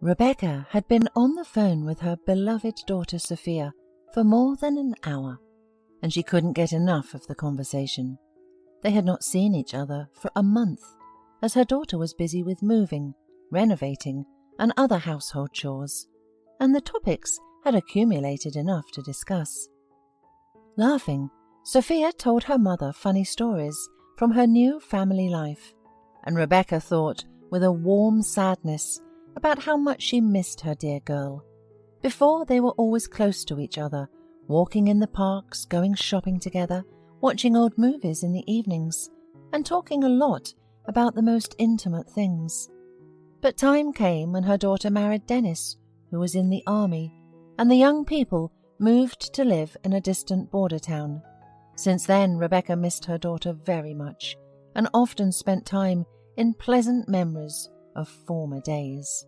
Rebecca had been on the phone with her beloved daughter Sophia for more than an hour, and she couldn't get enough of the conversation. They had not seen each other for a month, as her daughter was busy with moving, renovating, and other household chores, and the topics had accumulated enough to discuss. Laughing, Sophia told her mother funny stories from her new family life, and Rebecca thought with a warm sadness about how much she missed her dear girl. Before, they were always close to each other, walking in the parks, going shopping together, watching old movies in the evenings, and talking a lot about the most intimate things. But time came when her daughter married Dennis, who was in the army, and the young people moved to live in a distant border town. Since then, Rebecca missed her daughter very much, and often spent time in pleasant memories of former days.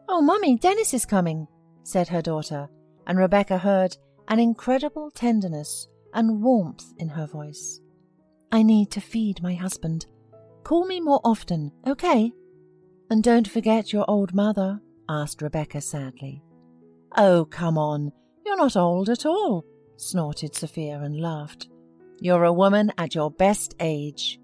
"Oh, Mummy, Dennis is coming," said her daughter, and Rebecca heard an incredible tenderness and warmth in her voice. "I need to feed my husband. Call me more often, okay?" "And don't forget your old mother," asked Rebecca sadly. "Oh, come on, you're not old at all," snorted Sophia and laughed. "You're a woman at your best age."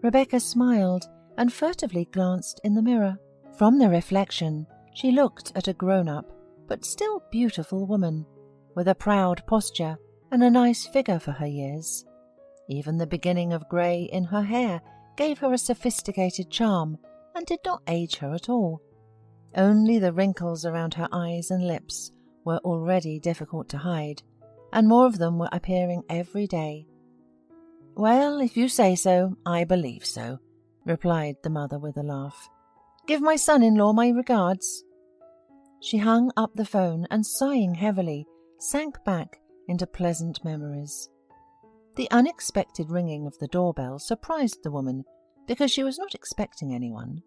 Rebecca smiled and furtively glanced in the mirror. From the reflection, she looked at a grown-up, but still beautiful woman, with a proud posture and a nice figure for her years. Even the beginning of grey in her hair gave her a sophisticated charm and did not age her at all. Only the wrinkles around her eyes and lips were already difficult to hide, and more of them were appearing every day. "Well, if you say so, I believe so," replied the mother with a laugh. "Give my son-in-law my regards." She hung up the phone and, sighing heavily, sank back into pleasant memories. The unexpected ringing of the doorbell surprised the woman because she was not expecting anyone.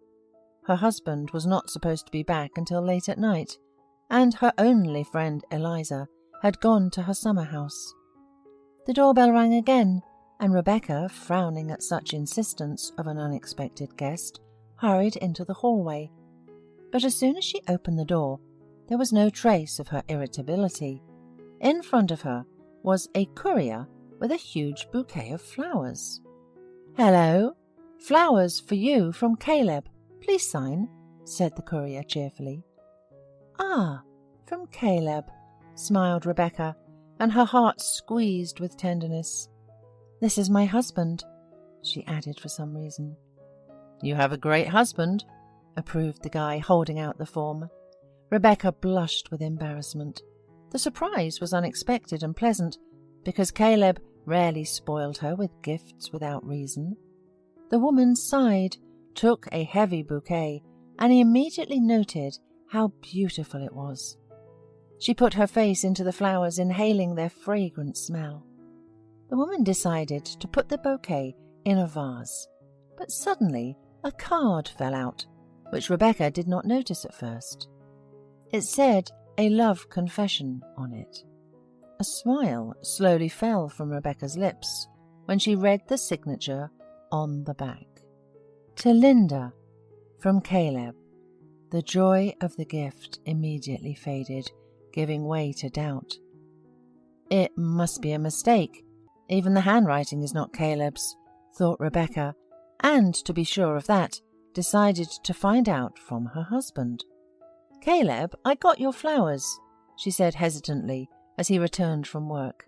Her husband was not supposed to be back until late at night, and her only friend Eliza had gone to her summer house. The doorbell rang again, and Rebecca, frowning at such insistence of an unexpected guest, hurried into the hallway. But as soon as she opened the door, there was no trace of her irritability. In front of her was a courier with a huge bouquet of flowers. "Hello, flowers for you from Caleb. Please sign," said the courier cheerfully. "Ah, from Caleb," smiled Rebecca, and her heart squeezed with tenderness. "This is my husband," she added for some reason. "You have a great husband," approved the guy, holding out the form. Rebecca blushed with embarrassment. The surprise was unexpected and pleasant, because Caleb rarely spoiled her with gifts without reason. The woman sighed, took a heavy bouquet, and he immediately noted how beautiful it was. She put her face into the flowers, inhaling their fragrant smell. The woman decided to put the bouquet in a vase, but suddenly a card fell out, which Rebecca did not notice at first. It said "A Love Confession" on it. A smile slowly fell from Rebecca's lips when she read the signature on the back. "To Linda, from Caleb." The joy of the gift immediately faded, giving way to doubt. "It must be a mistake. Even the handwriting is not Caleb's," thought Rebecca, and, to be sure of that, decided to find out from her husband. "Caleb, I got your flowers," she said hesitantly as he returned from work.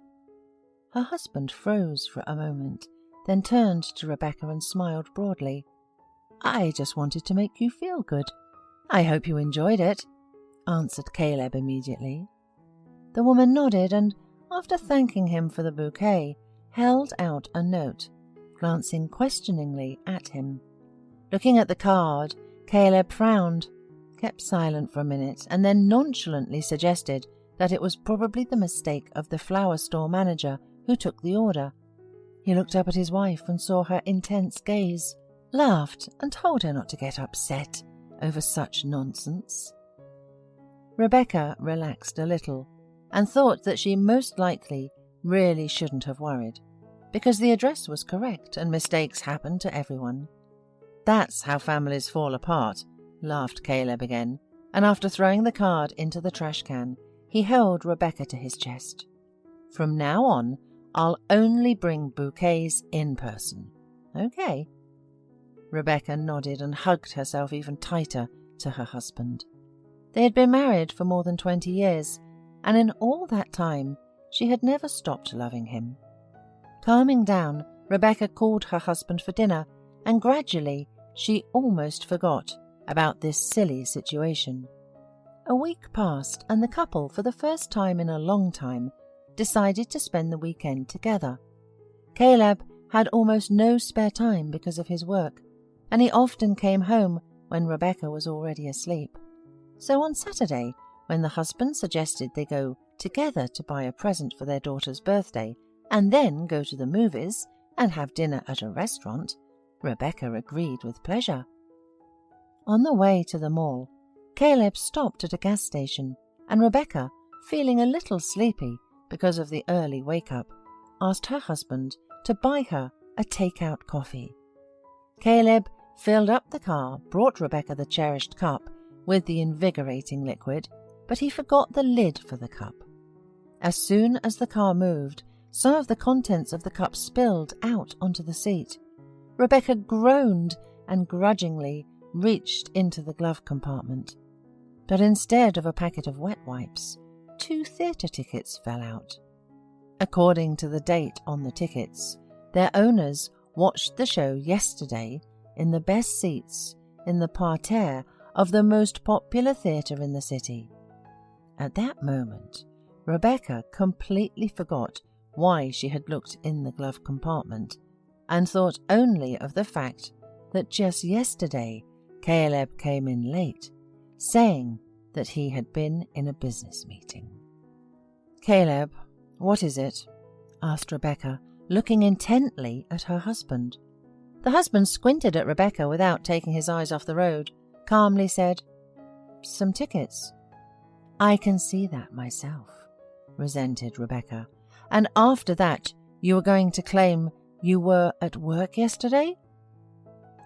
Her husband froze for a moment, then turned to Rebecca and smiled broadly. "I just wanted to make you feel good. I hope you enjoyed it," answered Caleb immediately. The woman nodded and, after thanking him for the bouquet, held out a note, glancing questioningly at him. Looking at the card, Caleb frowned, kept silent for a minute, and then nonchalantly suggested that it was probably the mistake of the flower store manager who took the order. He looked up at his wife and saw her intense gaze, laughed, and told her not to get upset over such nonsense. Rebecca relaxed a little and thought that she most likely really shouldn't have worried, because the address was correct and mistakes happen to everyone. That's how families fall apart, laughed Caleb again, and after throwing the card into the trash can, he held Rebecca to his chest. "From now on, I'll only bring bouquets in person. Okay?" Rebecca nodded and hugged herself even tighter to her husband. They had been married for more than 20 years, and in all that time she had never stopped loving him. Calming down, Rebecca called her husband for dinner, and gradually she almost forgot about this silly situation. A week passed, and the couple, for the first time in a long time, decided to spend the weekend together. Caleb had almost no spare time because of his work, and he often came home when Rebecca was already asleep. So on Saturday, when the husband suggested they go together to buy a present for their daughter's birthday and then go to the movies and have dinner at a restaurant, Rebecca agreed with pleasure. On the way to the mall, Caleb stopped at a gas station, and Rebecca, feeling a little sleepy because of the early wake-up, asked her husband to buy her a take-out coffee. Caleb filled up the car, brought Rebecca the cherished cup with the invigorating liquid, but he forgot the lid for the cup. As soon as the car moved, some of the contents of the cup spilled out onto the seat. Rebecca groaned and grudgingly reached into the glove compartment. But instead of a packet of wet wipes, 2 theatre tickets fell out. According to the date on the tickets, their owners watched the show yesterday in the best seats in the parterre of the most popular theatre in the city. At that moment, Rebecca completely forgot why she had looked in the glove compartment and thought only of the fact that just yesterday Caleb came in late, saying that he had been in a business meeting. "Caleb, what is it?" asked Rebecca, looking intently at her husband. The husband squinted at Rebecca without taking his eyes off the road, calmly said, "Some tickets." "I can see that myself," resented Rebecca. "And after that, you were going to claim you were at work yesterday?"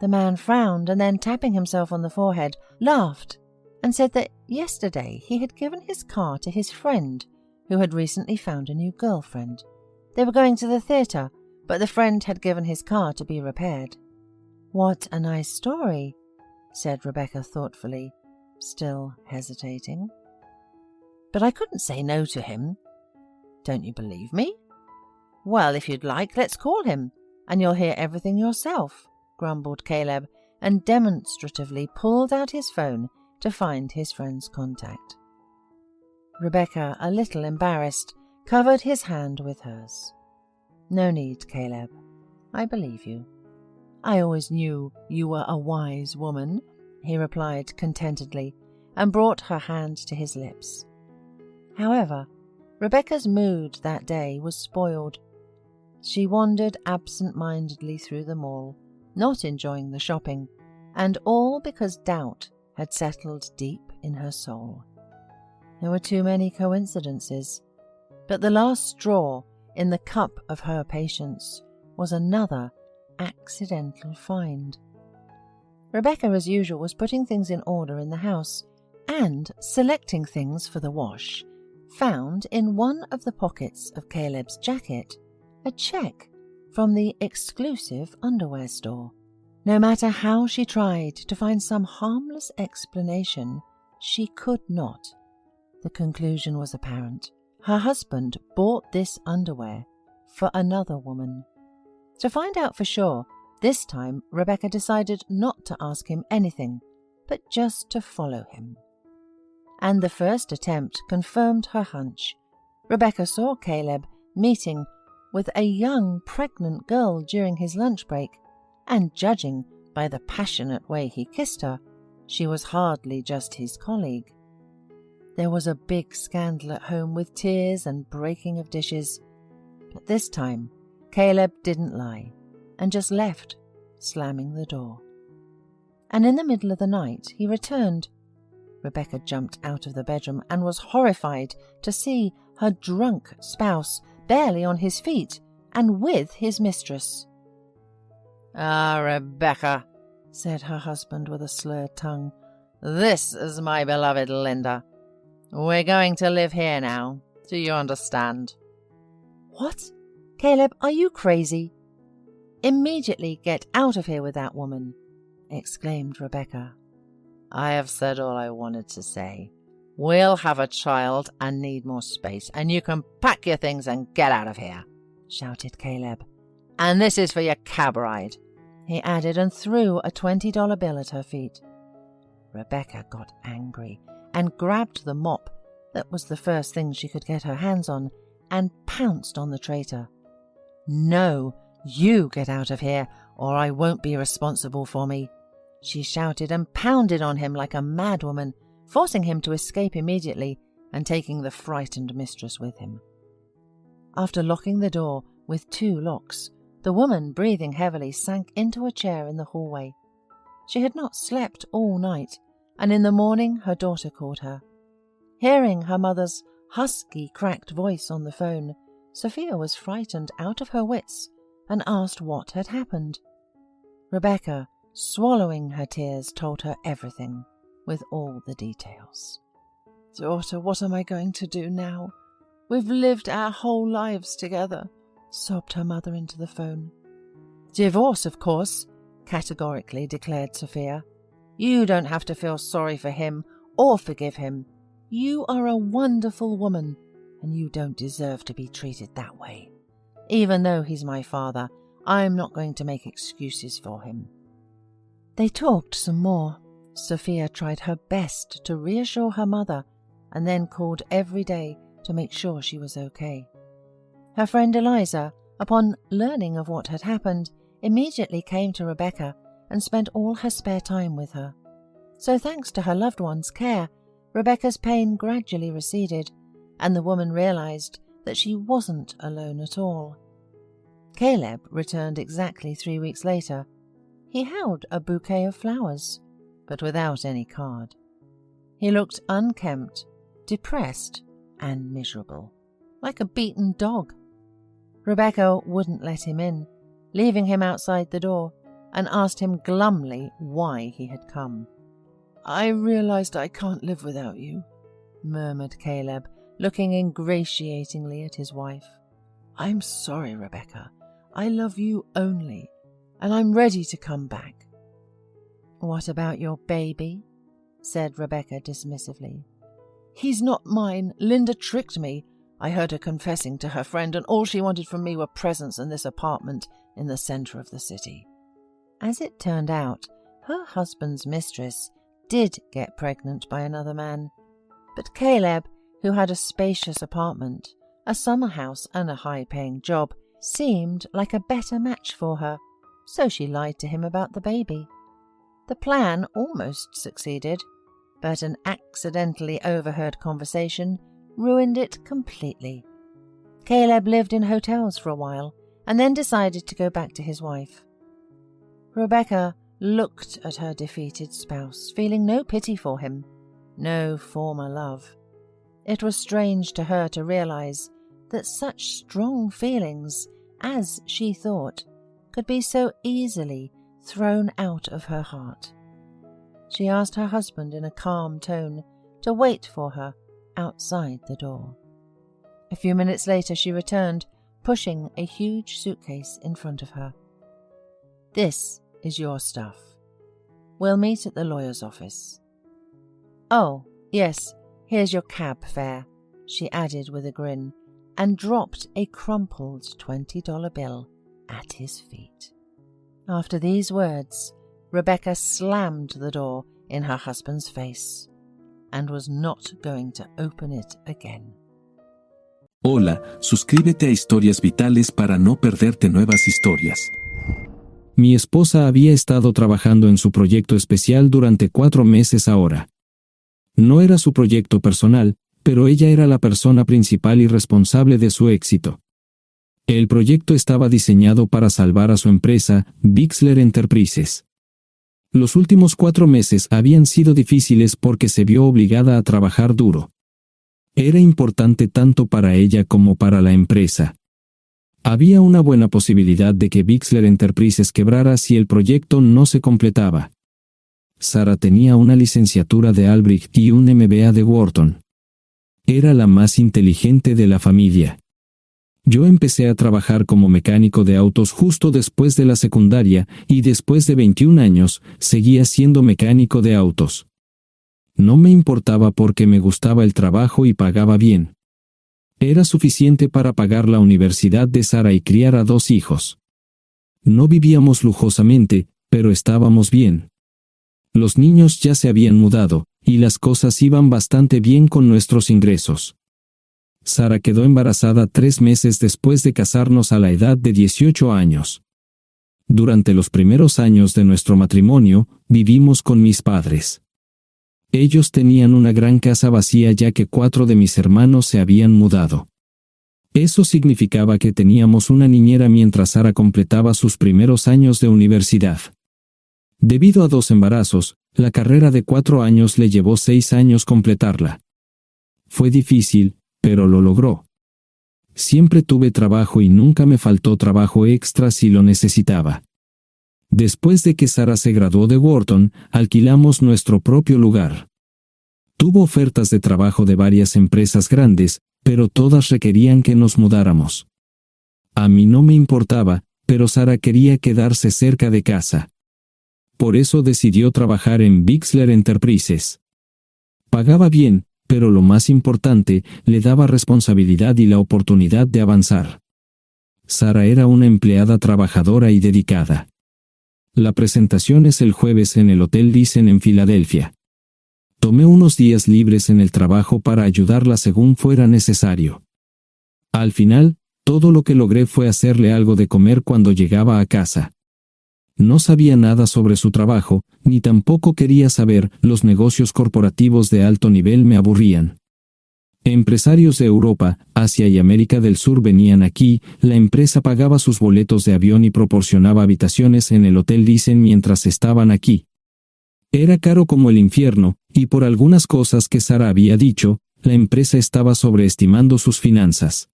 The man frowned and then, tapping himself on the forehead, laughed and said that yesterday he had given his car to his friend who had recently found a new girlfriend. They were going to the theatre, but the friend had given his car to be repaired. "What a nice story," said Rebecca thoughtfully, still hesitating. "But I couldn't say no to him. Don't you believe me?" "Well, if you'd like, let's call him, and you'll hear everything yourself," grumbled Caleb, and demonstratively pulled out his phone to find his friend's contact. Rebecca, a little embarrassed, covered his hand with hers. "No need, Caleb. I believe you." "I always knew you were a wise woman," he replied contentedly, and brought her hand to his lips. However, Rebecca's mood that day was spoiled. She wandered absent-mindedly through the mall, not enjoying the shopping, and all because doubt had settled deep in her soul. There were too many coincidences, but the last straw in the cup of her patience was another accidental find. Rebecca, as usual, was putting things in order in the house and selecting things for the wash, found in one of the pockets of Caleb's jacket a check from the exclusive underwear store. No matter how she tried to find some harmless explanation, she could not. The conclusion was apparent. Her husband bought this underwear for another woman. To find out for sure, this time Rebecca decided not to ask him anything, but just to follow him. And the first attempt confirmed her hunch. Rebecca saw Caleb meeting with a young pregnant girl during his lunch break, and judging by the passionate way he kissed her, she was hardly just his colleague. There was a big scandal at home with tears and breaking of dishes, but this time Caleb didn't lie and just left, slamming the door. And in the middle of the night he returned. Rebecca jumped out of the bedroom and was horrified to see her drunk spouse barely on his feet and with his mistress. "Ah, Rebecca," said her husband with a slurred tongue, This is my beloved Linda. We're going to live here now. Do you understand? What? Caleb, are you crazy? Immediately get out of here with that woman, exclaimed Rebecca. I have said all I wanted to say. We'll have a child and need more space, and you can pack your things and get out of here, shouted Caleb. And this is for your cab ride, he added, and threw a $20 bill at her feet. Rebecca got angry and grabbed the mop, that was the first thing she could get her hands on, and pounced on the traitor. No, you get out of here, or I won't be responsible for me, she shouted, and pounded on him like a madwoman, forcing him to escape immediately and taking the frightened mistress with him. After locking the door with 2 locks, the woman, breathing heavily, sank into a chair in the hallway. She had not slept all night, and in the morning her daughter called her. Hearing her mother's husky, cracked voice on the phone, Sophia was frightened out of her wits and asked what had happened. Rebecca, swallowing her tears, told her everything, with all the details. Daughter, what am I going to do now? We've lived our whole lives together, sobbed her mother into the phone. Divorce, of course, categorically declared Sophia. You don't have to feel sorry for him or forgive him. You are a wonderful woman, and you don't deserve to be treated that way. Even though he's my father, I'm not going to make excuses for him. They talked some more. Sophia tried her best to reassure her mother and then called every day to make sure she was okay. Her friend Eliza, upon learning of what had happened, immediately came to Rebecca and spent all her spare time with her. So thanks to her loved one's care, Rebecca's pain gradually receded, and the woman realized that she wasn't alone at all. Caleb returned exactly 3 weeks later. He held a bouquet of flowers, but without any card. He looked unkempt, depressed, and miserable, like a beaten dog. Rebecca wouldn't let him in, leaving him outside the door, and asked him glumly why he had come. I realized I can't live without you, murmured Caleb, looking ingratiatingly at his wife. I'm sorry, Rebecca. I love you only, and I'm ready to come back. What about your baby? Said Rebecca dismissively. He's not mine. Linda tricked me. I heard her confessing to her friend, and all she wanted from me were presents in this apartment in the center of the city. As it turned out, her husband's mistress did get pregnant by another man, but Caleb, who had a spacious apartment, a summer house, and a high-paying job, seemed like a better match for her, so she lied to him about the baby. The plan almost succeeded, but an accidentally overheard conversation ruined it completely. Caleb lived in hotels for a while, and then decided to go back to his wife. Rebecca looked at her defeated spouse, feeling no pity for him, no former love. It was strange to her to realize that such strong feelings, as she thought, could be so easily thrown out of her heart. She asked her husband in a calm tone to wait for her outside the door. A few minutes later she returned, pushing a huge suitcase in front of her. This is your stuff. We'll meet at the lawyer's office. Oh, yes, here's your cab fare, she added with a grin, and dropped a crumpled $20 bill at his feet. After these words, Rebecca slammed the door in her husband's face and was not going to open it again. Hola, suscríbete a Historias Vitales para no perderte nuevas historias. Mi esposa había estado trabajando en su proyecto especial durante 4 meses ahora. No era su proyecto personal, pero ella era la persona principal y responsable de su éxito. El proyecto estaba diseñado para salvar a su empresa, Bixler Enterprises. Los últimos 4 meses habían sido difíciles porque se vio obligada a trabajar duro. Era importante tanto para ella como para la empresa. Había una buena posibilidad de que Bixler Enterprises quebrara si el proyecto no se completaba. Sara tenía una licenciatura de Albrecht y un MBA de Wharton. Era la más inteligente de la familia. Yo empecé a trabajar como mecánico de autos justo después de la secundaria y después de 21 años seguía siendo mecánico de autos. No me importaba porque me gustaba el trabajo y pagaba bien. Era suficiente para pagar la universidad de Sara y criar a 2 hijos. No vivíamos lujosamente, pero estábamos bien. Los niños ya se habían mudado, y las cosas iban bastante bien con nuestros ingresos. Sara quedó embarazada 3 meses después de casarnos a la edad de 18 años. Durante los primeros años de nuestro matrimonio, vivimos con mis padres. Ellos tenían una gran casa vacía ya que 4 de mis hermanos se habían mudado. Eso significaba que teníamos una niñera mientras Sara completaba sus primeros años de universidad. Debido a 2 embarazos, la carrera de 4 años le llevó 6 años completarla. Fue difícil, pero lo logró. Siempre tuve trabajo y nunca me faltó trabajo extra si lo necesitaba. Después de que Sara se graduó de Wharton, alquilamos nuestro propio lugar. Tuvo ofertas de trabajo de varias empresas grandes, pero todas requerían que nos mudáramos. A mí no me importaba, pero Sara quería quedarse cerca de casa. Por eso decidió trabajar en Bixler Enterprises. Pagaba bien, pero lo más importante, le daba responsabilidad y la oportunidad de avanzar. Sara era una empleada trabajadora y dedicada. La presentación es el jueves en el Hotel Thyssen en Filadelfia. Tomé unos días libres en el trabajo para ayudarla según fuera necesario. Al final, todo lo que logré fue hacerle algo de comer cuando llegaba a casa. No sabía nada sobre su trabajo, ni tampoco quería saber. Los negocios corporativos de alto nivel me aburrían. Empresarios de Europa, Asia y América del Sur venían aquí, la empresa pagaba sus boletos de avión y proporcionaba habitaciones en el Hotel Thyssen mientras estaban aquí. Era caro como el infierno, y por algunas cosas que Sara había dicho, la empresa estaba sobreestimando sus finanzas.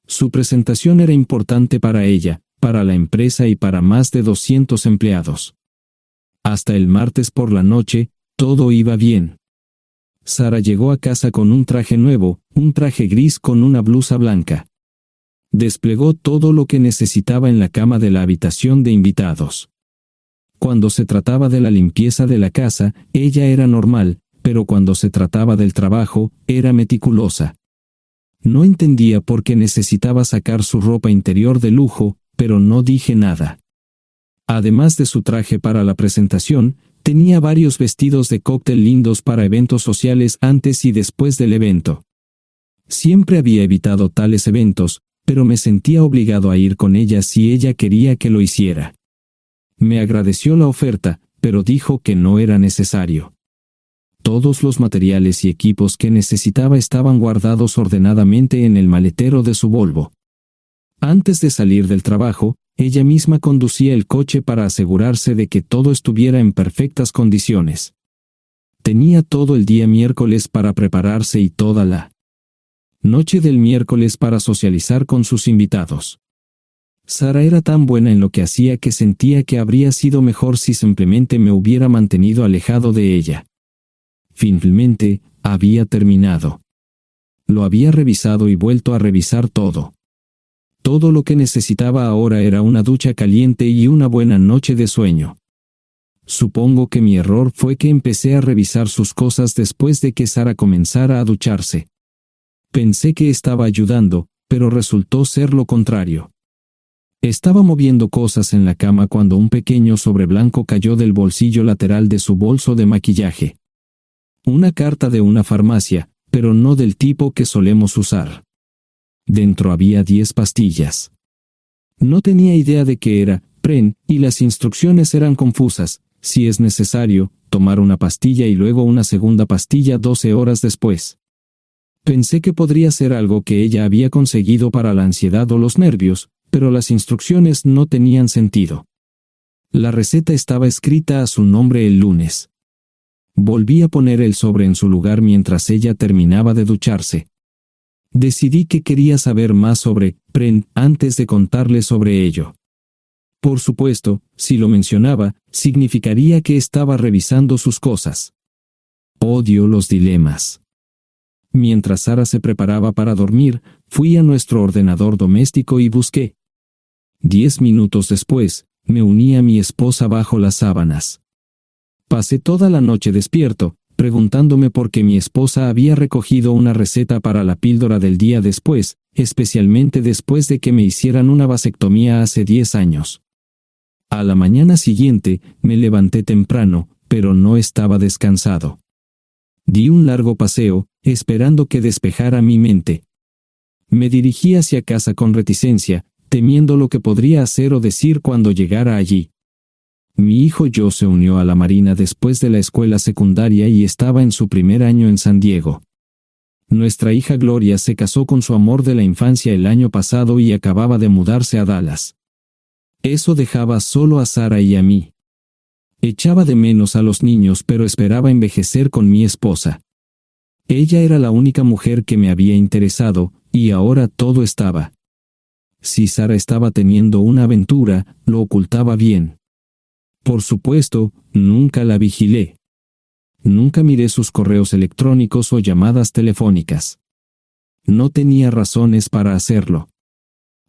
Su presentación era importante para ella, para la empresa y para más de 200 empleados. Hasta el martes por la noche, todo iba bien. Sara llegó a casa con un traje nuevo, un traje gris con una blusa blanca. Desplegó todo lo que necesitaba en la cama de la habitación de invitados. Cuando se trataba de la limpieza de la casa, ella era normal, pero cuando se trataba del trabajo, era meticulosa. No entendía por qué necesitaba sacar su ropa interior de lujo, pero no dije nada. Además de su traje para la presentación, tenía varios vestidos de cóctel lindos para eventos sociales antes y después del evento. Siempre había evitado tales eventos, pero me sentía obligado a ir con ella si ella quería que lo hiciera. Me agradeció la oferta, pero dijo que no era necesario. Todos los materiales y equipos que necesitaba estaban guardados ordenadamente en el maletero de su Volvo. Antes de salir del trabajo, ella misma conducía el coche para asegurarse de que todo estuviera en perfectas condiciones. Tenía todo el día miércoles para prepararse y toda la noche del miércoles para socializar con sus invitados. Sara era tan buena en lo que hacía que sentía que habría sido mejor si simplemente me hubiera mantenido alejado de ella. Finalmente, había terminado. Lo había revisado y vuelto a revisar todo. Todo lo que necesitaba ahora era una ducha caliente y una buena noche de sueño. Supongo que mi error fue que empecé a revisar sus cosas después de que Sara comenzara a ducharse. Pensé que estaba ayudando, pero resultó ser lo contrario. Estaba moviendo cosas en la cama cuando un pequeño sobre blanco cayó del bolsillo lateral de su bolso de maquillaje. Una carta de una farmacia, pero no del tipo que solemos usar. Dentro había 10 pastillas. No tenía idea de qué era, Pren, y las instrucciones eran confusas. Si es necesario, tomar una pastilla y luego una segunda pastilla 12 horas después. Pensé que podría ser algo que ella había conseguido para la ansiedad o los nervios, pero las instrucciones no tenían sentido. La receta estaba escrita a su nombre el lunes. Volví a poner el sobre en su lugar mientras ella terminaba de ducharse. Decidí que quería saber más sobre Pren antes de contarle sobre ello. Por supuesto, si lo mencionaba, significaría que estaba revisando sus cosas. Odio los dilemas. Mientras Sara se preparaba para dormir, fui a nuestro ordenador doméstico y busqué. 10 minutos después, me uní a mi esposa bajo las sábanas. Pasé toda la noche despierto, preguntándome por qué mi esposa había recogido una receta para la píldora del día después, especialmente después de que me hicieran una vasectomía hace 10 años. A la mañana siguiente, me levanté temprano, pero no estaba descansado. Di un largo paseo, esperando que despejara mi mente. Me dirigí hacia casa con reticencia, temiendo lo que podría hacer o decir cuando llegara allí. Mi hijo Joe se unió a la Marina después de la escuela secundaria y estaba en su primer año en San Diego. Nuestra hija Gloria se casó con su amor de la infancia el año pasado y acababa de mudarse a Dallas. Eso dejaba solo a Sara y a mí. Echaba de menos a los niños, pero esperaba envejecer con mi esposa. Ella era la única mujer que me había interesado, y ahora todo estaba. Si Sara estaba teniendo una aventura, lo ocultaba bien. Por supuesto, nunca la vigilé. Nunca miré sus correos electrónicos o llamadas telefónicas. No tenía razones para hacerlo.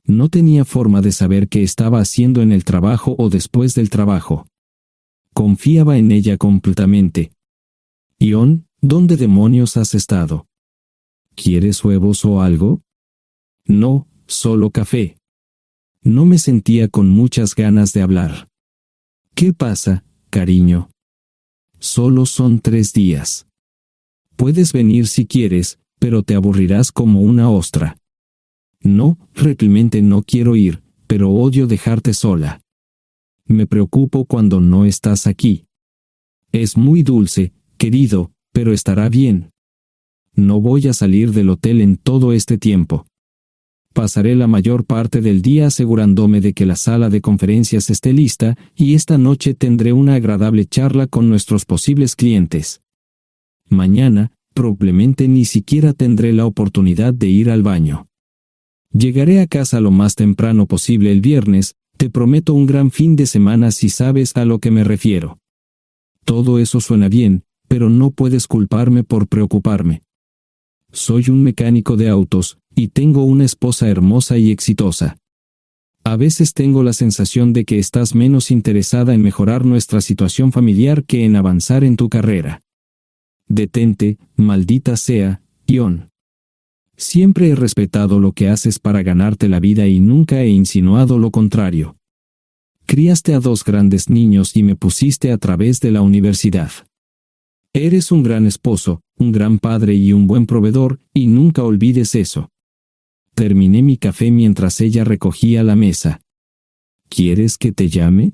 No tenía forma de saber qué estaba haciendo en el trabajo o después del trabajo. Confiaba en ella completamente. Ion, ¿dónde demonios has estado? ¿Quieres huevos o algo? No, solo café. No me sentía con muchas ganas de hablar. ¿Qué pasa, cariño? Solo son 3 días. Puedes venir si quieres, pero te aburrirás como una ostra. No, realmente no quiero ir, pero odio dejarte sola. Me preocupo cuando no estás aquí. Es muy dulce, querido, pero estará bien. No voy a salir del hotel en todo este tiempo. Pasaré la mayor parte del día asegurándome de que la sala de conferencias esté lista, y esta noche tendré una agradable charla con nuestros posibles clientes. Mañana, probablemente ni siquiera tendré la oportunidad de ir al baño. Llegaré a casa lo más temprano posible el viernes. Te prometo un gran fin de semana si sabes a lo que me refiero. Todo eso suena bien, pero no puedes culparme por preocuparme. Soy un mecánico de autos, y tengo una esposa hermosa y exitosa. A veces tengo la sensación de que estás menos interesada en mejorar nuestra situación familiar que en avanzar en tu carrera. Detente, maldita sea, Ion. Siempre he respetado lo que haces para ganarte la vida y nunca he insinuado lo contrario. Criaste a 2 grandes niños y me pusiste a través de la universidad. Eres un gran esposo, un gran padre y un buen proveedor, y nunca olvides eso. Terminé mi café mientras ella recogía la mesa. ¿Quieres que te llame?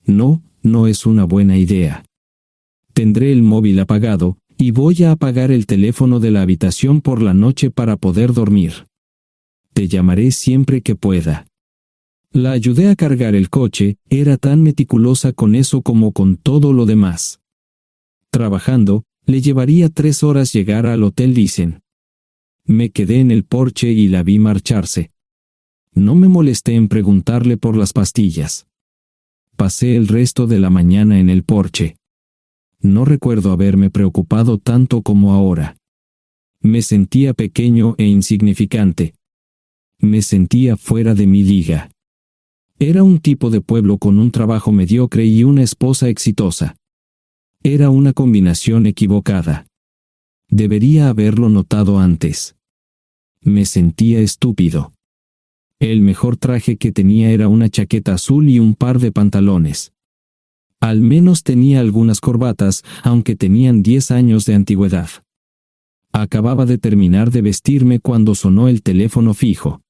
No, no es una buena idea. Tendré el móvil apagado, y voy a apagar el teléfono de la habitación por la noche para poder dormir. Te llamaré siempre que pueda. La ayudé a cargar el coche, era tan meticulosa con eso como con todo lo demás. Trabajando, le llevaría 3 horas llegar al Hotel Dicen. Me quedé en el porche y la vi marcharse. No me molesté en preguntarle por las pastillas. Pasé el resto de la mañana en el porche. No recuerdo haberme preocupado tanto como ahora. Me sentía pequeño e insignificante. Me sentía fuera de mi liga. Era un tipo de pueblo con un trabajo mediocre y una esposa exitosa. Era una combinación equivocada. Debería haberlo notado antes. Me sentía estúpido. El mejor traje que tenía era una chaqueta azul y un par de pantalones. Al menos tenía algunas corbatas, aunque tenían 10 años de antigüedad. Acababa de terminar de vestirme cuando sonó el teléfono fijo.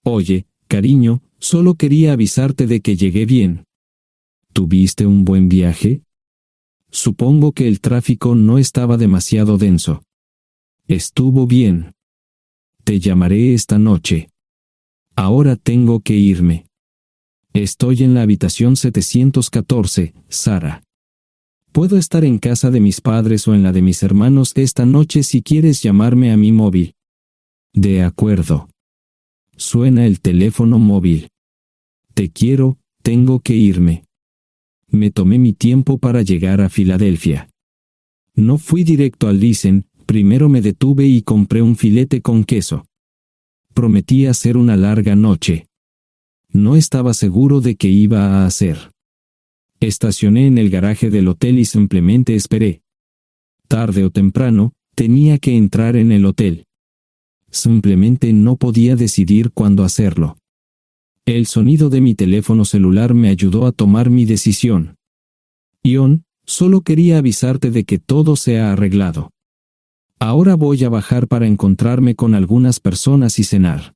Oye, cariño, solo quería avisarte de que llegué bien. ¿Tuviste un buen viaje? Supongo que el tráfico no estaba demasiado denso. Estuvo bien. Te llamaré esta noche. Ahora tengo que irme. Estoy en la habitación 714, Sara. Puedo estar en casa de mis padres o en la de mis hermanos esta noche si quieres llamarme a mi móvil. De acuerdo. Suena el teléfono móvil. Te quiero, tengo que irme. Me tomé mi tiempo para llegar a Filadelfia. No fui directo al Lisen, primero me detuve y compré un filete con queso. Prometí hacer una larga noche. No estaba seguro de qué iba a hacer. Estacioné en el garaje del hotel y simplemente esperé. Tarde o temprano, tenía que entrar en el hotel. Simplemente no podía decidir cuándo hacerlo. El sonido de mi teléfono celular me ayudó a tomar mi decisión. Ion, solo quería avisarte de que todo se ha arreglado. Ahora voy a bajar para encontrarme con algunas personas y cenar.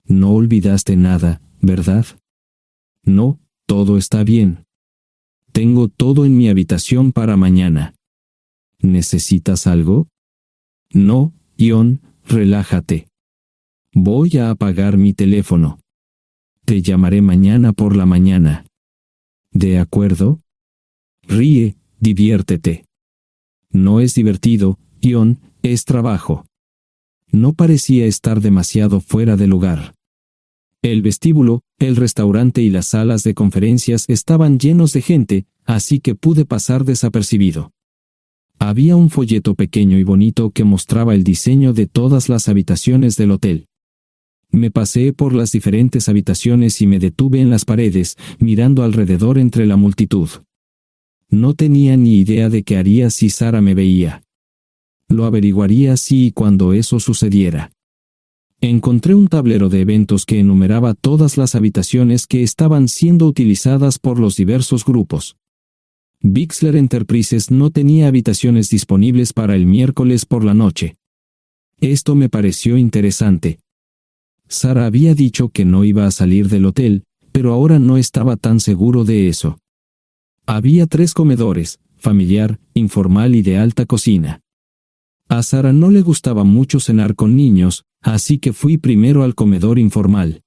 No olvidaste nada, ¿verdad? No, todo está bien. Tengo todo en mi habitación para mañana. ¿Necesitas algo? No, Ion, relájate. Voy a apagar mi teléfono. Te llamaré mañana por la mañana. ¿De acuerdo? Ríe, diviértete. No es divertido, Ion, es trabajo. No parecía estar demasiado fuera de lugar. El vestíbulo, el restaurante y las salas de conferencias estaban llenos de gente, así que pude pasar desapercibido. Había un folleto pequeño y bonito que mostraba el diseño de todas las habitaciones del hotel. Me paseé por las diferentes habitaciones y me detuve en las paredes, mirando alrededor entre la multitud. No tenía ni idea de qué haría si Sara me veía. Lo averiguaría si y cuando eso sucediera. Encontré un tablero de eventos que enumeraba todas las habitaciones que estaban siendo utilizadas por los diversos grupos. Bixler Enterprises no tenía habitaciones disponibles para el miércoles por la noche. Esto me pareció interesante. Sara había dicho que no iba a salir del hotel, pero ahora no estaba tan seguro de eso. Había 3 comedores, familiar, informal y de alta cocina. A Sara no le gustaba mucho cenar con niños, así que fui primero al comedor informal.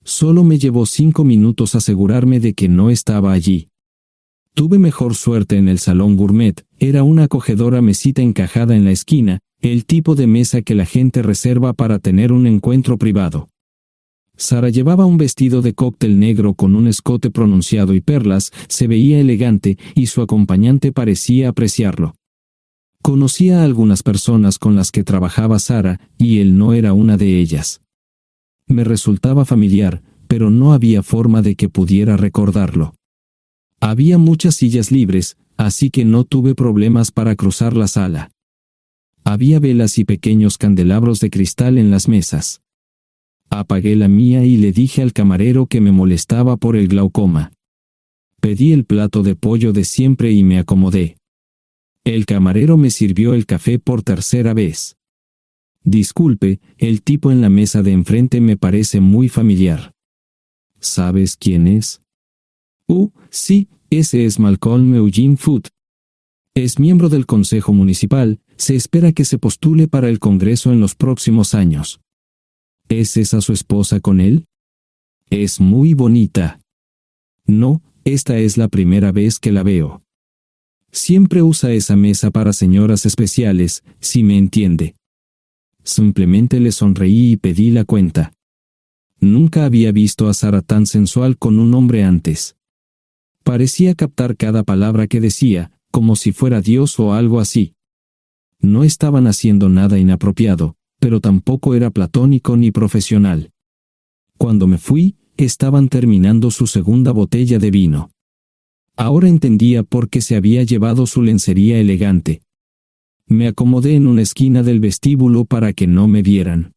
Solo me llevó 5 minutos asegurarme de que no estaba allí. Tuve mejor suerte en el salón gourmet, era una acogedora mesita encajada en la esquina, el tipo de mesa que la gente reserva para tener un encuentro privado. Sara llevaba un vestido de cóctel negro con un escote pronunciado y perlas, se veía elegante y su acompañante parecía apreciarlo. Conocía a algunas personas con las que trabajaba Sara, y él no era una de ellas. Me resultaba familiar, pero no había forma de que pudiera recordarlo. Había muchas sillas libres, así que no tuve problemas para cruzar la sala. Había velas y pequeños candelabros de cristal en las mesas. Apagué la mía y le dije al camarero que me molestaba por el glaucoma. Pedí el plato de pollo de siempre y me acomodé. El camarero me sirvió el café por tercera vez. Disculpe, el tipo en la mesa de enfrente me parece muy familiar. ¿Sabes quién es? Sí, ese es Malcolm Eugene Foote. Es miembro del Consejo Municipal, se espera que se postule para el Congreso en los próximos años. ¿Es esa su esposa con él? Es muy bonita. No, esta es la primera vez que la veo. Siempre usa esa mesa para señoras especiales, si me entiende. Simplemente le sonreí y pedí la cuenta. Nunca había visto a Sara tan sensual con un hombre antes. Parecía captar cada palabra que decía, como si fuera Dios o algo así. No estaban haciendo nada inapropiado, pero tampoco era platónico ni profesional. Cuando me fui, estaban terminando su segunda botella de vino. Ahora entendía por qué se había llevado su lencería elegante. Me acomodé en una esquina del vestíbulo para que no me vieran.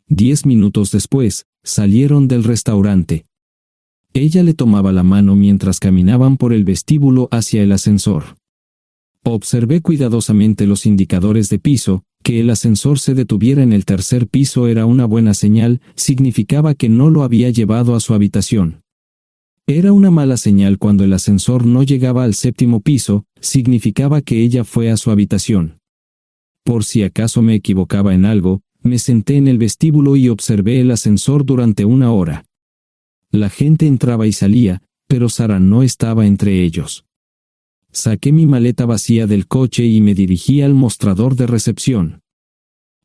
10 minutos después, salieron del restaurante. Ella le tomaba la mano mientras caminaban por el vestíbulo hacia el ascensor. Observé cuidadosamente los indicadores de piso. Que el ascensor se detuviera en el tercer piso era una buena señal, significaba que no lo había llevado a su habitación. Era una mala señal cuando el ascensor no llegaba al 7º piso, significaba que ella fue a su habitación. Por si acaso me equivocaba en algo, me senté en el vestíbulo y observé el ascensor durante 1 hora. La gente entraba y salía, pero Sara no estaba entre ellos. Saqué mi maleta vacía del coche y me dirigí al mostrador de recepción.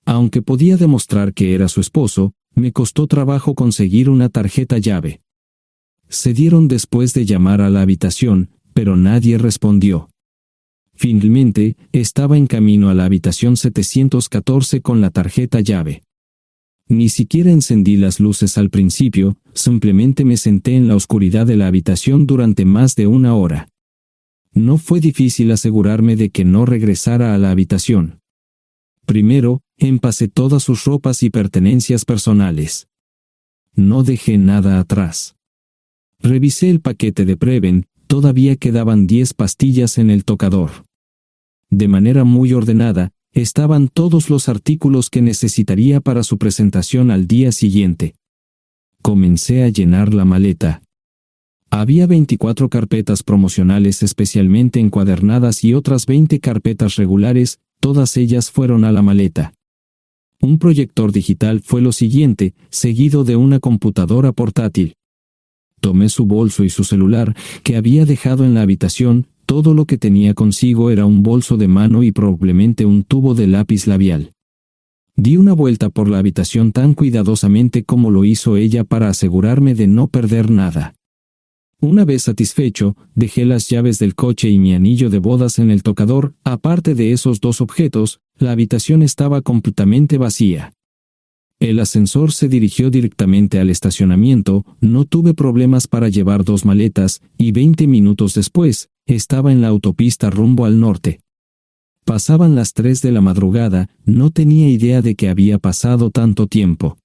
Aunque podía demostrar que era su esposo, me costó trabajo conseguir una tarjeta llave. Se dieron después de llamar a la habitación, pero nadie respondió. Finalmente, estaba en camino a la habitación 714 con la tarjeta llave. Ni siquiera encendí las luces al principio, simplemente me senté en la oscuridad de la habitación durante más de una hora. No fue difícil asegurarme de que no regresara a la habitación. Primero, empacé todas sus ropas y pertenencias personales. No dejé nada atrás. Revisé el paquete de Preven, todavía quedaban 10 pastillas en el tocador. De manera muy ordenada, estaban todos los artículos que necesitaría para su presentación al día siguiente. Comencé a llenar la maleta. Había 24 carpetas promocionales especialmente encuadernadas y otras 20 carpetas regulares, todas ellas fueron a la maleta. Un proyector digital fue lo siguiente, seguido de una computadora portátil. Tomé su bolso y su celular, que había dejado en la habitación. Todo lo que tenía consigo era un bolso de mano y probablemente un tubo de lápiz labial. Di una vuelta por la habitación tan cuidadosamente como lo hizo ella para asegurarme de no perder nada. Una vez satisfecho, dejé las llaves del coche y mi anillo de bodas en el tocador. Aparte de esos dos objetos, la habitación estaba completamente vacía. El ascensor se dirigió directamente al estacionamiento, no tuve problemas para llevar 2 maletas, y 20 minutos después, estaba en la autopista rumbo al norte. Pasaban las 3 de la madrugada, no tenía idea de que había pasado tanto tiempo.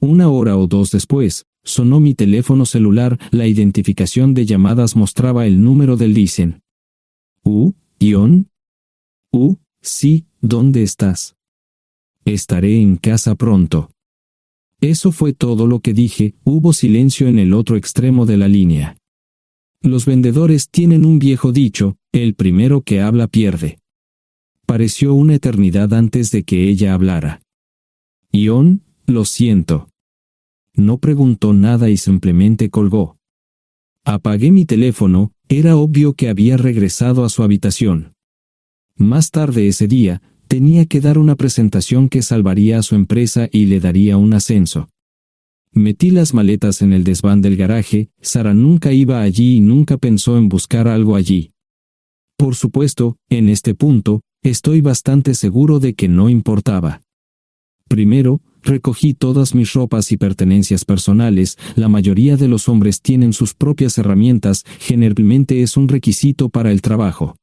1 hora o 2 después, sonó mi teléfono celular, la identificación de llamadas mostraba el número del Listen. ¿Ion? Sí, ¿dónde estás? Estaré en casa pronto. Eso fue todo lo que dije. Hubo silencio en el otro extremo de la línea. Los vendedores tienen un viejo dicho, el primero que habla pierde. Pareció una eternidad antes de que ella hablara. Ion, lo siento. No preguntó nada y simplemente colgó. Apagué mi teléfono, era obvio que había regresado a su habitación. Más tarde ese día, tenía que dar una presentación que salvaría a su empresa y le daría un ascenso. Metí las maletas en el desván del garaje. Sara nunca iba allí y nunca pensó en buscar algo allí. Por supuesto, en este punto, estoy bastante seguro de que no importaba. Primero, recogí todas mis ropas y pertenencias personales. La mayoría de los hombres tienen sus propias herramientas, generalmente es un requisito para el trabajo.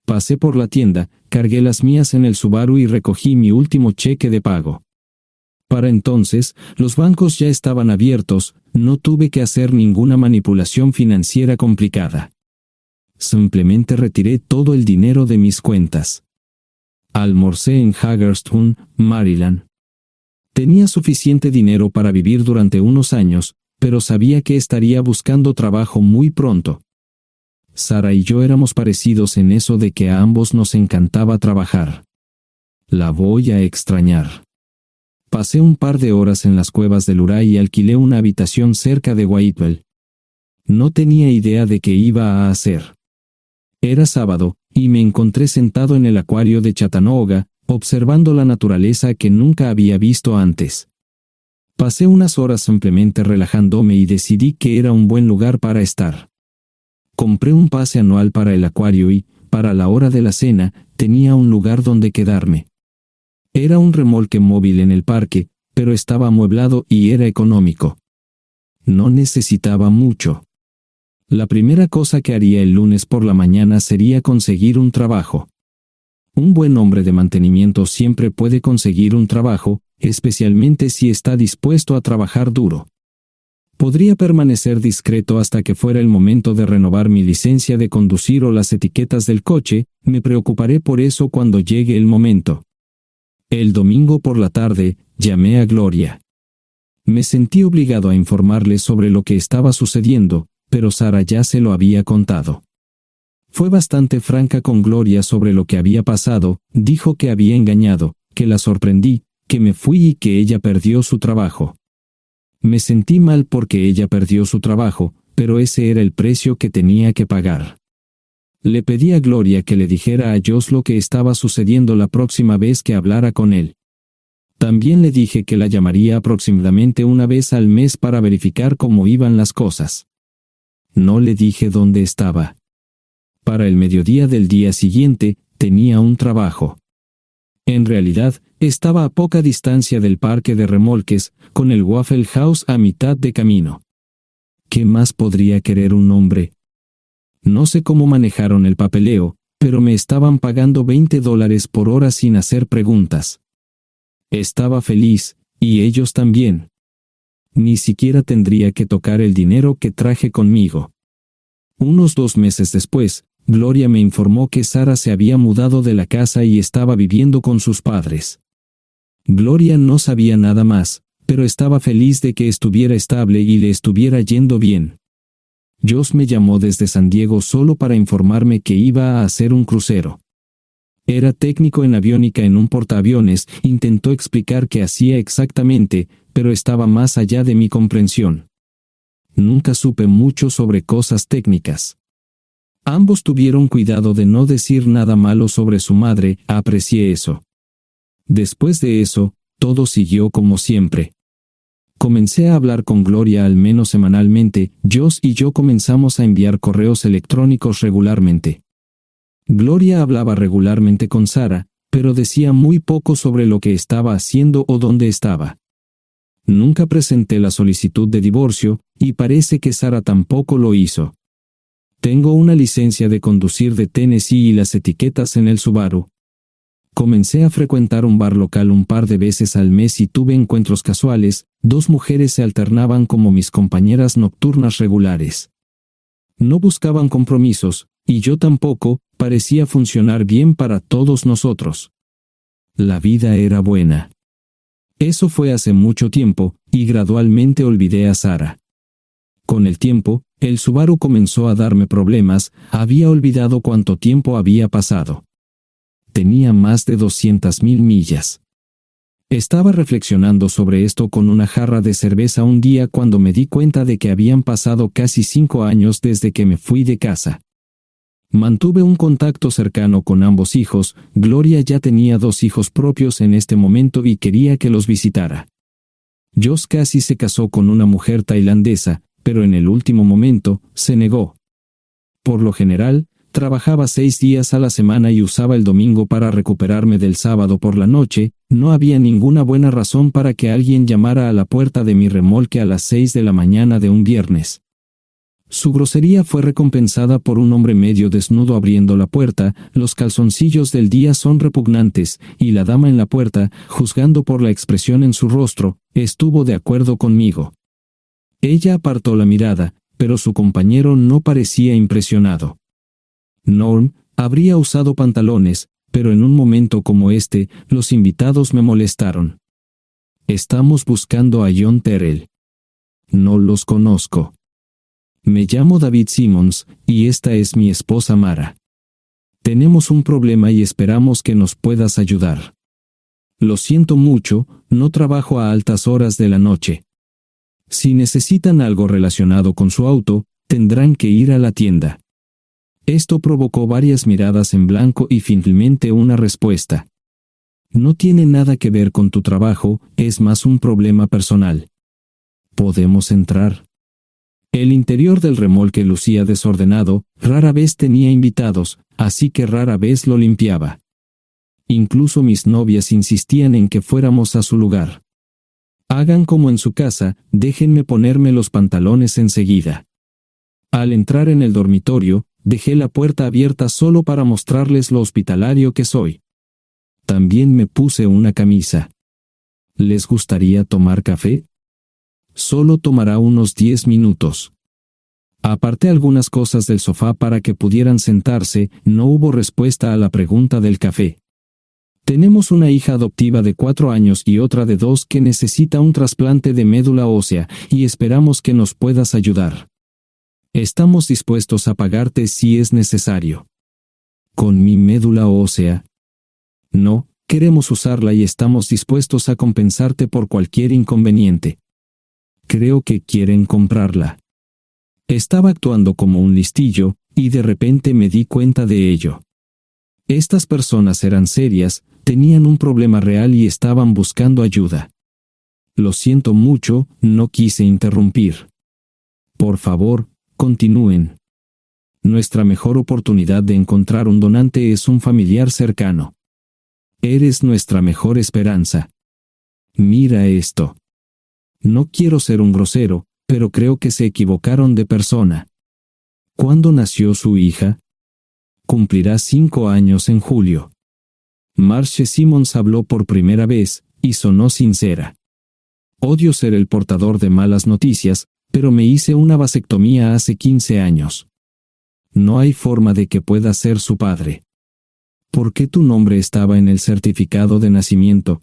Pasé por la tienda, cargué las mías en el Subaru y recogí mi último cheque de pago. Para entonces, los bancos ya estaban abiertos, no tuve que hacer ninguna manipulación financiera complicada. Simplemente retiré todo el dinero de mis cuentas. Almorcé en Hagerstown, Maryland. Tenía suficiente dinero para vivir durante unos años, pero sabía que estaría buscando trabajo muy pronto. Sara y yo éramos parecidos en eso de que a ambos nos encantaba trabajar. La voy a extrañar. Pasé un par de horas en las cuevas del Uray y alquilé una habitación cerca de Whitewell. No tenía idea de qué iba a hacer. Era sábado, y me encontré sentado en el acuario de Chattanooga, observando la naturaleza que nunca había visto antes. Pasé unas horas simplemente relajándome y decidí que era un buen lugar para estar. Compré un pase anual para el acuario y, para la hora de la cena, tenía un lugar donde quedarme. Era un remolque móvil en el parque, pero estaba amueblado y era económico. No necesitaba mucho. La primera cosa que haría el lunes por la mañana sería conseguir un trabajo. Un buen hombre de mantenimiento siempre puede conseguir un trabajo, especialmente si está dispuesto a trabajar duro. Podría permanecer discreto hasta que fuera el momento de renovar mi licencia de conducir o las etiquetas del coche. Me preocuparé por eso cuando llegue el momento. El domingo por la tarde, llamé a Gloria. Me sentí obligado a informarle sobre lo que estaba sucediendo, pero Sara ya se lo había contado. Fue bastante franca con Gloria sobre lo que había pasado. Dijo que había engañado, que la sorprendí, que me fui y que ella perdió su trabajo. Me sentí mal porque ella perdió su trabajo, pero ese era el precio que tenía que pagar. Le pedí a Gloria que le dijera a Josh lo que estaba sucediendo la próxima vez que hablara con él. También le dije que la llamaría aproximadamente una vez al mes para verificar cómo iban las cosas. No le dije dónde estaba. Para el mediodía del día siguiente, tenía un trabajo. En realidad, estaba a poca distancia del parque de remolques, con el Waffle House a mitad de camino. ¿Qué más podría querer un hombre? No sé cómo manejaron el papeleo, pero me estaban pagando $20 por hora sin hacer preguntas. Estaba feliz, y ellos también. Ni siquiera tendría que tocar el dinero que traje conmigo. Unos 2 meses después, Gloria me informó que Sara se había mudado de la casa y estaba viviendo con sus padres. Gloria no sabía nada más, pero estaba feliz de que estuviera estable y le estuviera yendo bien. Josh me llamó desde San Diego solo para informarme que iba a hacer un crucero. Era técnico en aviónica en un portaaviones, intentó explicar qué hacía exactamente, pero estaba más allá de mi comprensión. Nunca supe mucho sobre cosas técnicas. Ambos tuvieron cuidado de no decir nada malo sobre su madre, aprecié eso. Después de eso, todo siguió como siempre. Comencé a hablar con Gloria al menos semanalmente, Josh y yo comenzamos a enviar correos electrónicos regularmente. Gloria hablaba regularmente con Sara, pero decía muy poco sobre lo que estaba haciendo o dónde estaba. Nunca presenté la solicitud de divorcio, y parece que Sara tampoco lo hizo. Tengo una licencia de conducir de Tennessee y las etiquetas en el Subaru. Comencé a frecuentar un bar local un par de veces al mes y tuve encuentros casuales, 2 mujeres se alternaban como mis compañeras nocturnas regulares. No buscaban compromisos, y yo tampoco, parecía funcionar bien para todos nosotros. La vida era buena. Eso fue hace mucho tiempo, y gradualmente olvidé a Sara. Con el tiempo, el Subaru comenzó a darme problemas, había olvidado cuánto tiempo había pasado. Tenía más de 200,000 millas. Estaba reflexionando sobre esto con una jarra de cerveza un día cuando me di cuenta de que habían pasado casi 5 años desde que me fui de casa. Mantuve un contacto cercano con ambos hijos, Gloria ya tenía 2 hijos propios en este momento y quería que los visitara. Josh casi se casó con una mujer tailandesa, pero en el último momento, se negó. Por lo general, trabajaba 6 días a la semana y usaba el domingo para recuperarme del sábado por la noche, no había ninguna buena razón para que alguien llamara a la puerta de mi remolque a las 6 de la mañana de un viernes. Su grosería fue recompensada por un hombre medio desnudo abriendo la puerta, los calzoncillos del día son repugnantes, y la dama en la puerta, juzgando por la expresión en su rostro, estuvo de acuerdo conmigo. Ella apartó la mirada, pero su compañero no parecía impresionado. Norm habría usado pantalones, pero en un momento como este, los invitados me molestaron. Estamos buscando a John Terrell. No los conozco. Me llamo David Simmons, y esta es mi esposa Mara. Tenemos un problema y esperamos que nos puedas ayudar. Lo siento mucho, no trabajo a altas horas de la noche. Si necesitan algo relacionado con su auto, tendrán que ir a la tienda. Esto provocó varias miradas en blanco y finalmente una respuesta. No tiene nada que ver con tu trabajo, es más un problema personal. ¿Podemos entrar? El interior del remolque lucía desordenado, rara vez tenía invitados, así que rara vez lo limpiaba. Incluso mis novias insistían en que fuéramos a su lugar. Hagan como en su casa, déjenme ponerme los pantalones enseguida. Al entrar en el dormitorio, dejé la puerta abierta solo para mostrarles lo hospitalario que soy. También me puse una camisa. ¿Les gustaría tomar café? Solo tomará unos 10 minutos. Aparté algunas cosas del sofá para que pudieran sentarse, no hubo respuesta a la pregunta del café. Tenemos una hija adoptiva de 4 años y otra de 2 que necesita un trasplante de médula ósea, y esperamos que nos puedas ayudar. Estamos dispuestos a pagarte si es necesario. ¿Con mi médula ósea? No, queremos usarla y estamos dispuestos a compensarte por cualquier inconveniente. Creo que quieren comprarla. Estaba actuando como un listillo, y de repente me di cuenta de ello. Estas personas eran serias, tenían un problema real y estaban buscando ayuda. Lo siento mucho, no quise interrumpir. Por favor, continúen. Nuestra mejor oportunidad de encontrar un donante es un familiar cercano. Eres nuestra mejor esperanza. Mira esto. No quiero ser un grosero, pero creo que se equivocaron de persona. ¿Cuándo nació su hija? Cumplirá 5 años en julio. Marge Simmons habló por primera vez, y sonó sincera. Odio ser el portador de malas noticias, pero me hice una vasectomía hace 15 años. No hay forma de que pueda ser su padre. ¿Por qué tu nombre estaba en el certificado de nacimiento?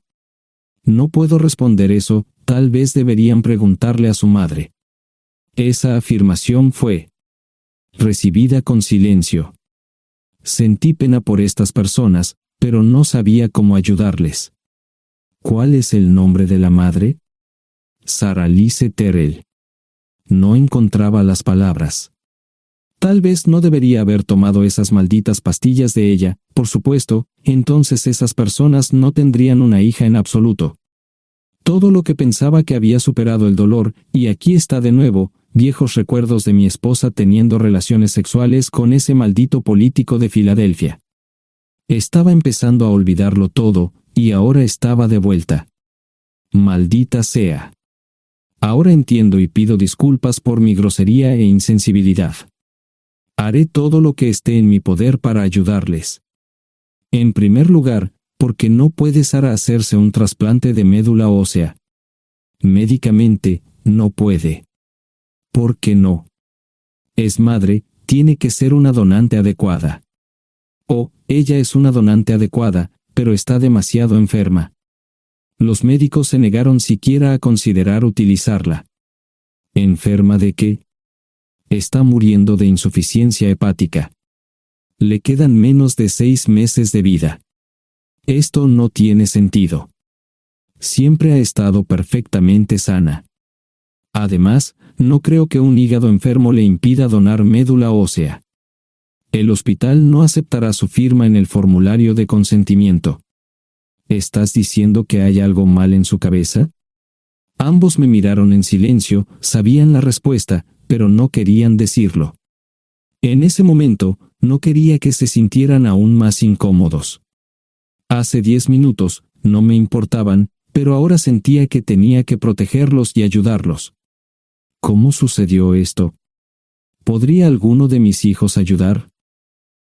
No puedo responder eso, tal vez deberían preguntarle a su madre. Esa afirmación fue recibida con silencio. Sentí pena por estas personas, pero no sabía cómo ayudarles. ¿Cuál es el nombre de la madre? Sarah Lise Terrell. No encontraba las palabras. Tal vez no debería haber tomado esas malditas pastillas de ella, por supuesto, entonces esas personas no tendrían una hija en absoluto. Todo lo que pensaba que había superado el dolor, y aquí está de nuevo, viejos recuerdos de mi esposa teniendo relaciones sexuales con ese maldito político de Filadelfia. Estaba empezando a olvidarlo todo, y ahora estaba de vuelta. Maldita sea. Ahora entiendo y pido disculpas por mi grosería e insensibilidad. Haré todo lo que esté en mi poder para ayudarles. En primer lugar, porque no puede Sara hacerse un trasplante de médula ósea. Médicamente, no puede. ¿Por qué no? Es madre, tiene que ser una donante adecuada. Ella es una donante adecuada, pero está demasiado enferma. Los médicos se negaron siquiera a considerar utilizarla. ¿Enferma de qué? Está muriendo de insuficiencia hepática. Le quedan menos de 6 meses de vida. Esto no tiene sentido. Siempre ha estado perfectamente sana. Además, no creo que un hígado enfermo le impida donar médula ósea. El hospital no aceptará su firma en el formulario de consentimiento. ¿Estás diciendo que hay algo mal en su cabeza? Ambos me miraron en silencio, sabían la respuesta, pero no querían decirlo. En ese momento, no quería que se sintieran aún más incómodos. Hace 10 minutos, no me importaban, pero ahora sentía que tenía que protegerlos y ayudarlos. ¿Cómo sucedió esto? ¿Podría alguno de mis hijos ayudar?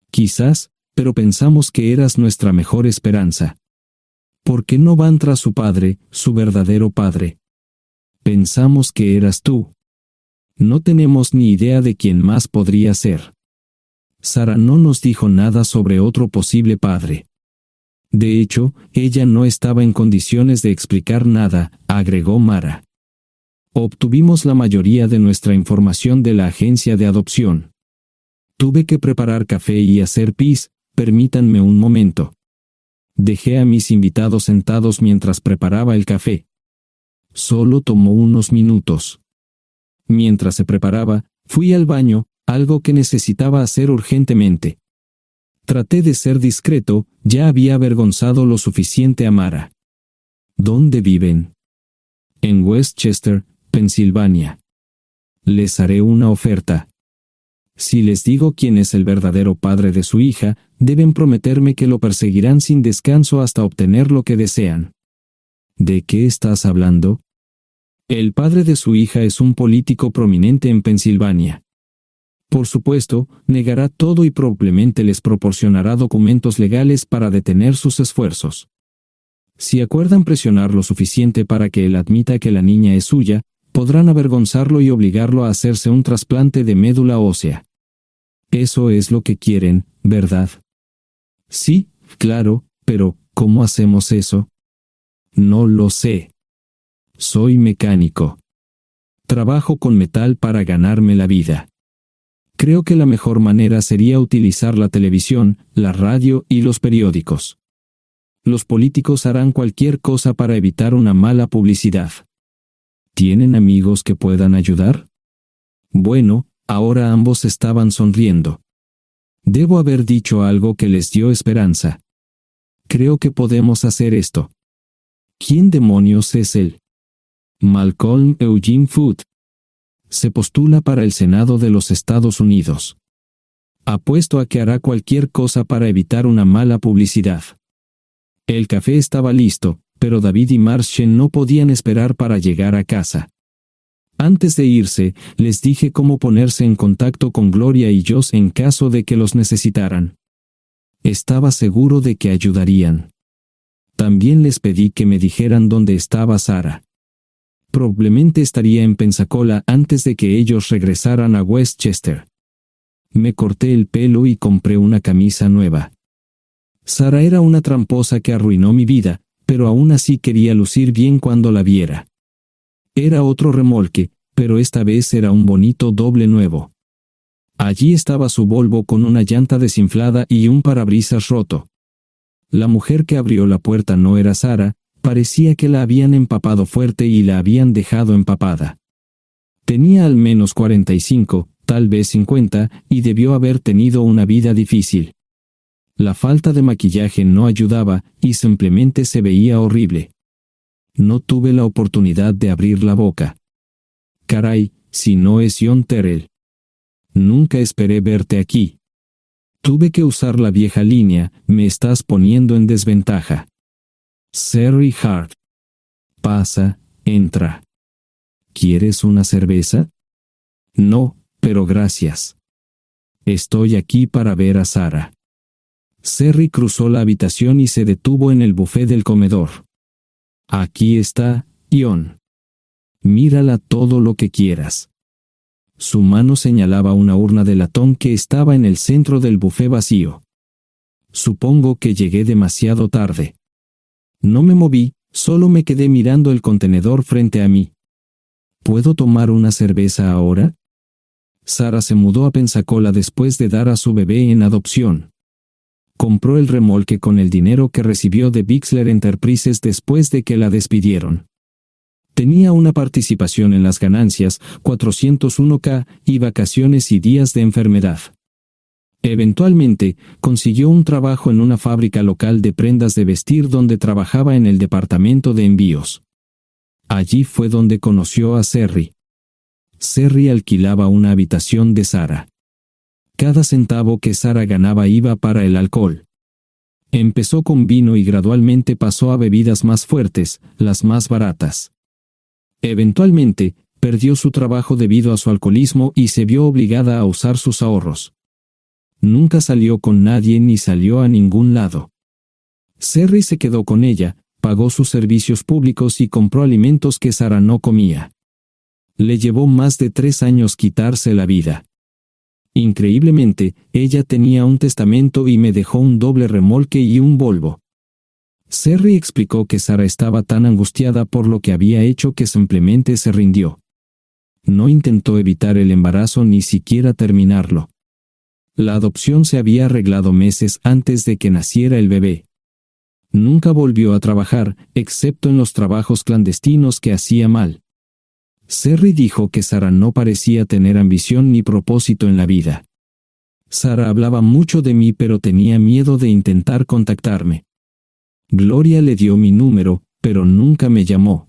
Quizás, pero pensamos que eras nuestra mejor esperanza. ¿Por qué no van tras su padre, su verdadero padre? Pensamos que eras tú. No tenemos ni idea de quién más podría ser. Sara no nos dijo nada sobre otro posible padre. De hecho, ella no estaba en condiciones de explicar nada, agregó Mara. Obtuvimos la mayoría de nuestra información de la agencia de adopción. Tuve que preparar café y hacer pis, permítanme un momento. Dejé a mis invitados sentados mientras preparaba el café. Solo tomó unos minutos. Mientras se preparaba, fui al baño, algo que necesitaba hacer urgentemente. Traté de ser discreto, ya había avergonzado lo suficiente a Mara. ¿Dónde viven? En Westchester, Pensilvania. Les haré una oferta. Si les digo quién es el verdadero padre de su hija, deben prometerme que lo perseguirán sin descanso hasta obtener lo que desean. ¿De qué estás hablando? El padre de su hija es un político prominente en Pensilvania. Por supuesto, negará todo y probablemente les proporcionará documentos legales para detener sus esfuerzos. Si acuerdan presionar lo suficiente para que él admita que la niña es suya, podrán avergonzarlo y obligarlo a hacerse un trasplante de médula ósea. Eso es lo que quieren, ¿verdad? Sí, claro, pero ¿cómo hacemos eso? No lo sé. Soy mecánico. Trabajo con metal para ganarme la vida. Creo que la mejor manera sería utilizar la televisión, la radio y los periódicos. Los políticos harán cualquier cosa para evitar una mala publicidad. ¿Tienen amigos que puedan ayudar? Bueno, ahora ambos estaban sonriendo. Debo haber dicho algo que les dio esperanza. Creo que podemos hacer esto. ¿Quién demonios es él? Malcolm Eugene Foote. Se postula para el Senado de los Estados Unidos. Apuesto a que hará cualquier cosa para evitar una mala publicidad. El café estaba listo, pero David y Marshall no podían esperar para llegar a casa. Antes de irse, les dije cómo ponerse en contacto con Gloria y Josh en caso de que los necesitaran. Estaba seguro de que ayudarían. También les pedí que me dijeran dónde estaba Sarah. Probablemente estaría en Pensacola antes de que ellos regresaran a Westchester. Me corté el pelo y compré una camisa nueva. Sarah era una tramposa que arruinó mi vida, pero aún así quería lucir bien cuando la viera. Era otro remolque, pero esta vez era un bonito doble nuevo. Allí estaba su Volvo con una llanta desinflada y un parabrisas roto. La mujer que abrió la puerta no era Sarah, parecía que la habían empapado fuerte y la habían dejado empapada. Tenía al menos 45, tal vez 50, y debió haber tenido una vida difícil. La falta de maquillaje no ayudaba, y simplemente se veía horrible. No tuve la oportunidad de abrir la boca. Caray, si no es John Terrell. Nunca esperé verte aquí. Tuve que usar la vieja línea, me estás poniendo en desventaja. Sherry Hart. Pasa, entra. ¿Quieres una cerveza? No, pero gracias. Estoy aquí para ver a Sarah. Sherry cruzó la habitación y se detuvo en el buffet del comedor. Aquí está, John. Mírala todo lo que quieras. Su mano señalaba una urna de latón que estaba en el centro del buffet vacío. Supongo que llegué demasiado tarde. No me moví, solo me quedé mirando el contenedor frente a mí. ¿Puedo tomar una cerveza ahora? Sarah se mudó a Pensacola después de dar a su bebé en adopción. Compró el remolque con el dinero que recibió de Bixler Enterprises después de que la despidieron. Tenía una participación en las ganancias, 401k, y vacaciones y días de enfermedad. Eventualmente, consiguió un trabajo en una fábrica local de prendas de vestir donde trabajaba en el departamento de envíos. Allí fue donde conoció a Sherry. Sherry alquilaba una habitación de Sarah. Cada centavo que Sarah ganaba iba para el alcohol. Empezó con vino y gradualmente pasó a bebidas más fuertes, las más baratas. Eventualmente, perdió su trabajo debido a su alcoholismo y se vio obligada a usar sus ahorros. Nunca salió con nadie ni salió a ningún lado. Sherry se quedó con ella, pagó sus servicios públicos y compró alimentos que Sarah no comía. Le llevó más de 3 años quitarse la vida. Increíblemente, ella tenía un testamento y me dejó un doble remolque y un Volvo. Sherry explicó que Sarah estaba tan angustiada por lo que había hecho que simplemente se rindió. No intentó evitar el embarazo ni siquiera terminarlo. La adopción se había arreglado meses antes de que naciera el bebé. Nunca volvió a trabajar, excepto en los trabajos clandestinos que hacía mal. Sherry dijo que Sarah no parecía tener ambición ni propósito en la vida. Sarah hablaba mucho de mí pero tenía miedo de intentar contactarme. Gloria le dio mi número, pero nunca me llamó.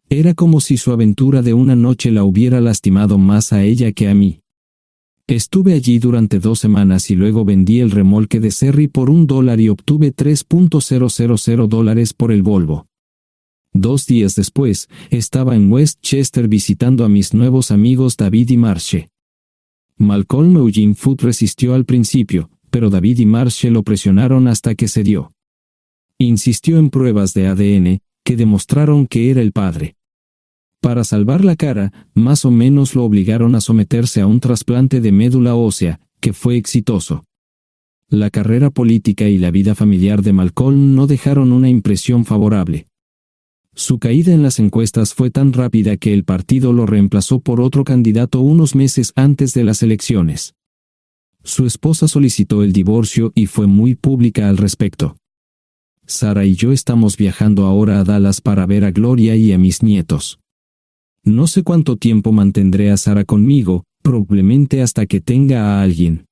Era como si su aventura de una noche la hubiera lastimado más a ella que a mí. Estuve allí durante 2 semanas y luego vendí el remolque de Sherry por $1 y obtuve $3,000 por el Volvo. 2 días después, estaba en Westchester visitando a mis nuevos amigos David y Marshall. Malcolm Eugene Foote resistió al principio, pero David y Marshall lo presionaron hasta que cedió. Insistió en pruebas de ADN, que demostraron que era el padre. Para salvar la cara, más o menos lo obligaron a someterse a un trasplante de médula ósea, que fue exitoso. La carrera política y la vida familiar de Malcolm no dejaron una impresión favorable. Su caída en las encuestas fue tan rápida que el partido lo reemplazó por otro candidato unos meses antes de las elecciones. Su esposa solicitó el divorcio y fue muy pública al respecto. Sarah y yo estamos viajando ahora a Dallas para ver a Gloria y a mis nietos. No sé cuánto tiempo mantendré a Sarah conmigo, probablemente hasta que tenga a alguien.